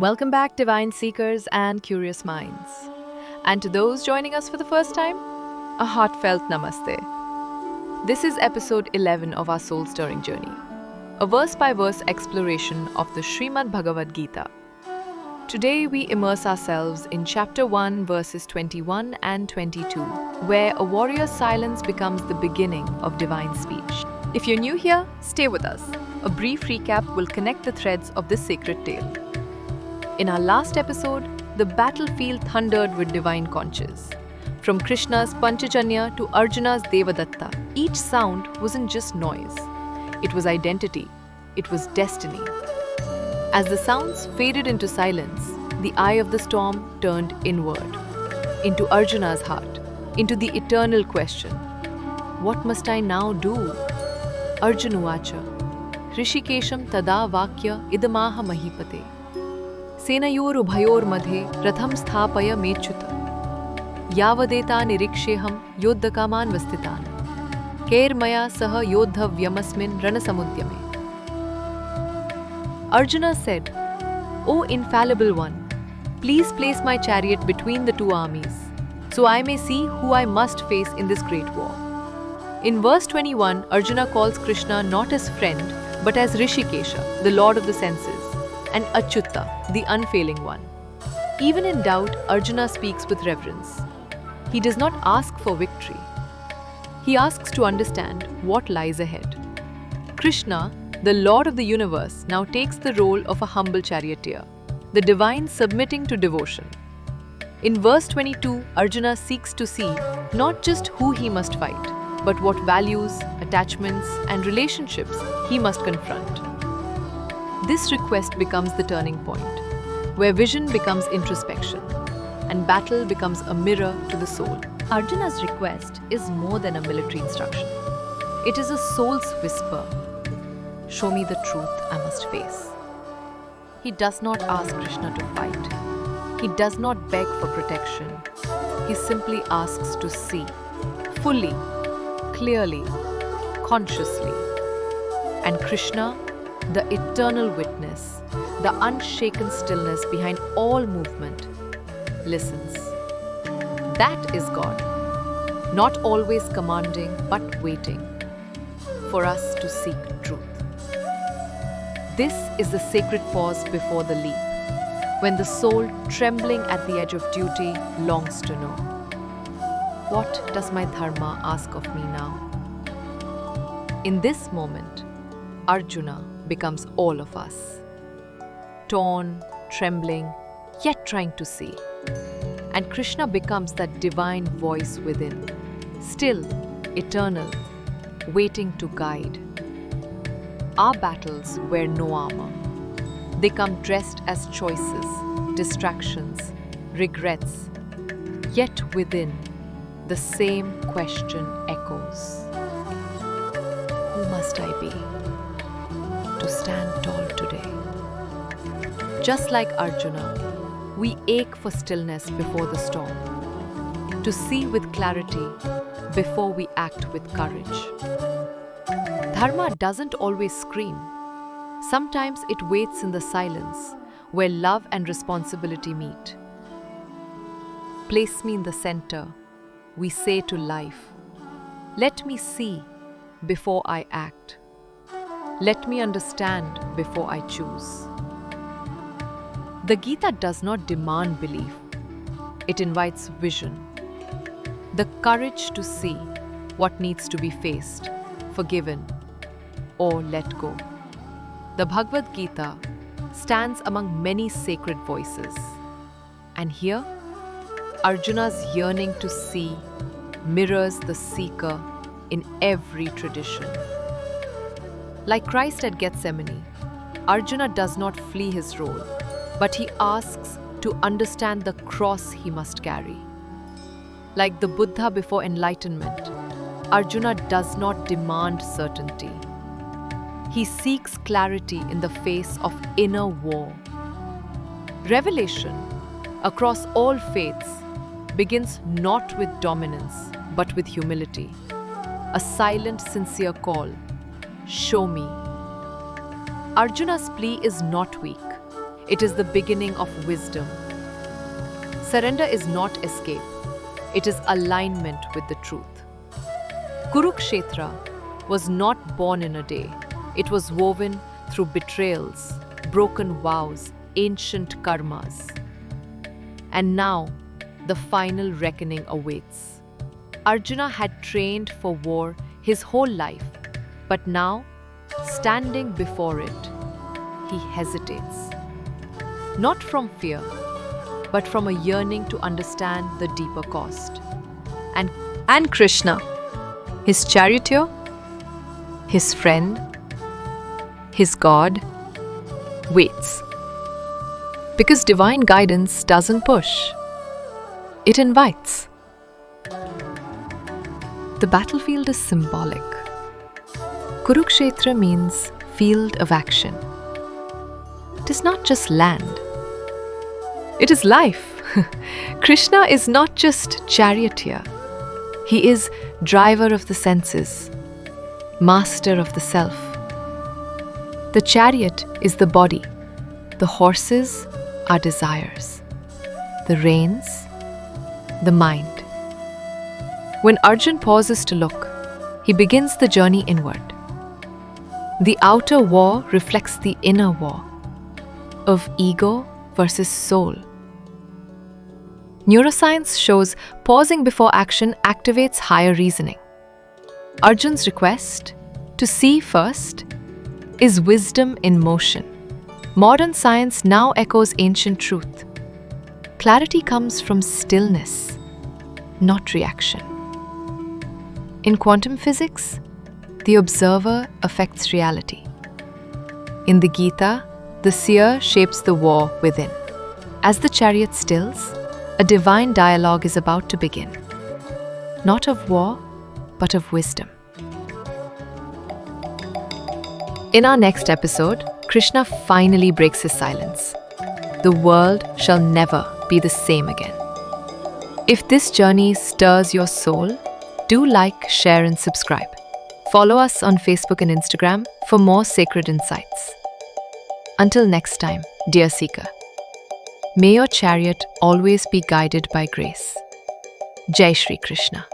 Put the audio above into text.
Welcome back, divine seekers and curious minds. And to those joining us for the first time, a heartfelt namaste. This is episode 11 of our soul stirring journey, a verse by verse exploration of the Shrimad Bhagwad Geeta. Today we immerse ourselves in chapter 1, verses 21 and 22, where a warrior's silence becomes the beginning of divine speech. If you're new here, stay with us. A brief recap will connect the threads of this sacred tale. In our last episode, the battlefield thundered with divine conches. From Krishna's Panchajanya to Arjuna's Devadatta, each sound wasn't just noise. It was identity. It was destiny. As the sounds faded into silence, the eye of the storm turned inward, into Arjuna's heart, into the eternal question, what must I now do? Arjunuvacha, Hrishikesham tada vakya idamaha mahipate. सेनयोर उभयोर मध्ये रथम स्थापय मेच्युत यावदेता निरीक्षेहम योद्धकामान वस्थितान कैर्मया सह योद्धव्यमस्मिन् रणसमुद्यमे. Arjuna said, O infallible one, please place my chariot between the two armies, so I may see who I must face in this great war. In verse 21, Arjuna calls Krishna not as friend, but as Rishikesha, the lord of the senses, and Achyuta, the unfailing one. Even in doubt, Arjuna speaks with reverence. He does not ask for victory. He asks to understand what lies ahead. Krishna, the Lord of the universe, now takes the role of a humble charioteer, the divine submitting to devotion. In verse 22, Arjuna seeks to see not just who he must fight, but what values, attachments, and relationships he must confront. This request becomes the turning point, where vision becomes introspection, and battle becomes a mirror to the soul. Arjuna's request is more than a military instruction. It is a soul's whisper. Show me the truth I must face. He does not ask Krishna to fight. He does not beg for protection. He simply asks to see, fully, clearly, consciously. And Krishna, the eternal witness, the unshaken stillness behind all movement, listens. That is God, not always commanding but waiting for us to seek truth. This is the sacred pause before the leap, when the soul, trembling at the edge of duty, longs to know, what does my Dharma ask of me now? In this moment, Arjuna becomes all of us, torn, trembling, yet trying to see. And Krishna becomes that divine voice within, still, eternal, waiting to guide. Our battles wear no armor. They come dressed as choices, distractions, regrets. Yet within, the same question echoes. Who must I be to stand tall today? Just like Arjuna, we ache for stillness before the storm, to see with clarity before we act with courage. Dharma doesn't always scream. Sometimes it waits in the silence, where love and responsibility meet. Place me in the center, we say to life. Let me see before I act. Let me understand before I choose. The Gita does not demand belief. It invites vision. The courage to see what needs to be faced, forgiven, or let go. The Bhagavad Gita stands among many sacred voices. And here, Arjuna's yearning to see mirrors the seeker in every tradition. Like Christ at Gethsemane, Arjuna does not flee his role, but he asks to understand the cross he must carry. Like the Buddha before enlightenment, Arjuna does not demand certainty. He seeks clarity in the face of inner war. Revelation, across all faiths, begins not with dominance, but with humility. A silent, sincere call, show me. Arjuna's plea is not weak. It is the beginning of wisdom. Surrender is not escape, it is alignment with the truth. Kurukshetra was not born in a day. It was woven through betrayals, broken vows, ancient karmas. And now, the final reckoning awaits. Arjuna had trained for war his whole life, but now, standing before it, he hesitates. Not from fear, but from a yearning to understand the deeper cost. And Krishna, his charioteer, his friend, his God, waits. Because divine guidance doesn't push, it invites. The battlefield is symbolic. Kurukshetra means field of action. It is not just land. It is life. Krishna is not just charioteer. He is driver of the senses, master of the self. The chariot is the body. The horses are desires. The reins, the mind. When Arjun pauses to look, he begins the journey inward. The outer war reflects the inner war of ego versus soul. Neuroscience shows pausing before action activates higher reasoning. Arjun's request to see first is wisdom in motion. Modern science now echoes ancient truth. Clarity comes from stillness, not reaction. In quantum physics, the observer affects reality. In the Gita, the seer shapes the war within. As the chariot stills, a divine dialogue is about to begin. Not of war, but of wisdom. In our next episode, Krishna finally breaks his silence. The world shall never be the same again. If this journey stirs your soul, do like, share, and subscribe. Follow us on Facebook and Instagram for more sacred insights. Until next time, dear seeker, may your chariot always be guided by grace. Jai Shri Krishna.